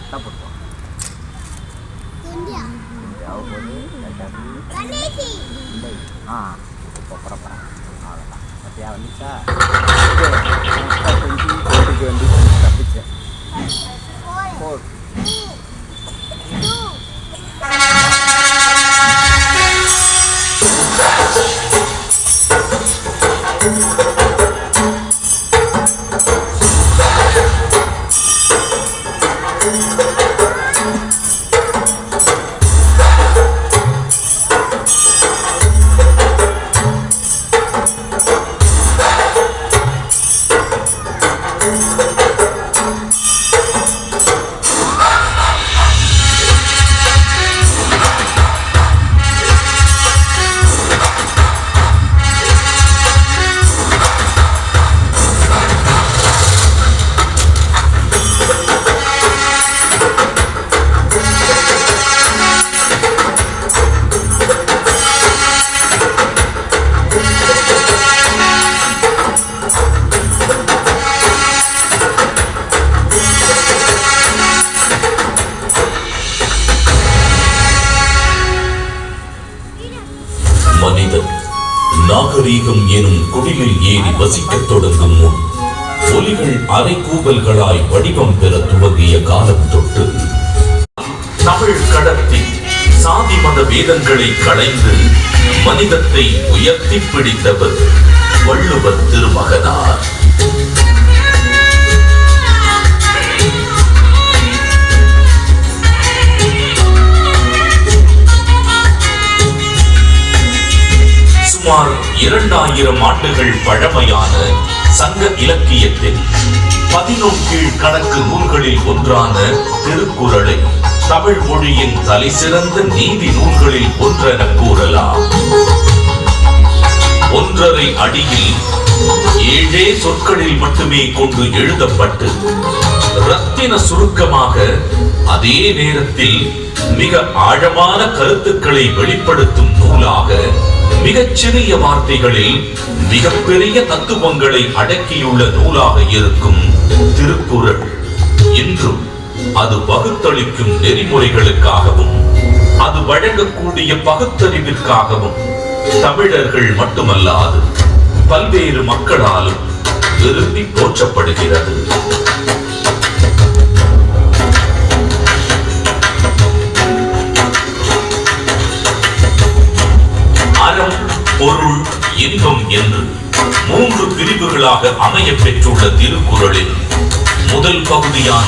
கரெக்டாக போட்டுருவோம். இப்போ புறப்படுறேன். அவ்வளோதான். பத்தியா வந்துச்சா? வந்து தப்பிச்சேன். 4 மனிதன் நாகரீகம் எனும் குடிலில் ஏறி வசிக்கத் தொடங்கும் முன் ஒலிகள் அரைக்கூவல்களாய் வடிவம் பெற துவங்கிய காலம் தொட்டு தமிழ் கடத்தி சாதி மத வேதங்களை களைந்து மனிதத்தை உயர்த்தி பிடித்தவர் வள்ளுவர் திருமகனார். சுமார் 2000 ஆண்டுகள் பழமையான சங்க இலக்கியத்தின் 11 கீழ்கணக்கு நூல்களில் ஒன்றான திருக்குறளை தமிழ் மொழியின் தலைசிறந்த நீதி நூல்களில் ஒன்றென கூறலாம். 1.5 அடியில் 7 சொற்களில் மட்டுமே கொண்டு எழுதப்பட்டு ரத்தின சுருக்கமாக அதே நேரத்தில் மிக ஆழமான கருத்துக்களை வெளிப்படுத்தும் நூலாக மிகச்சிறிய வார்த்தைகளில் மிகப்பெரிய தத்துவங்களை அடக்கியுள்ள நூலாக இருக்கும் திருக்குறள் இன்றும் அது பகுத்தளிக்கும் நெறிமுறைகளுக்காகவும் அது வழங்கக்கூடிய பகுத்தறிவிற்காகவும் தமிழர்கள் மட்டுமல்லாது பல்வேறு மக்களாலும் விரும்பி போற்றப்படுகிறது. அறம், பொருள், இன்பம் என்று 3 பிரிவுகளாக அமைய பெற்றுள்ள திருக்குறளில் முதல் பகுதியான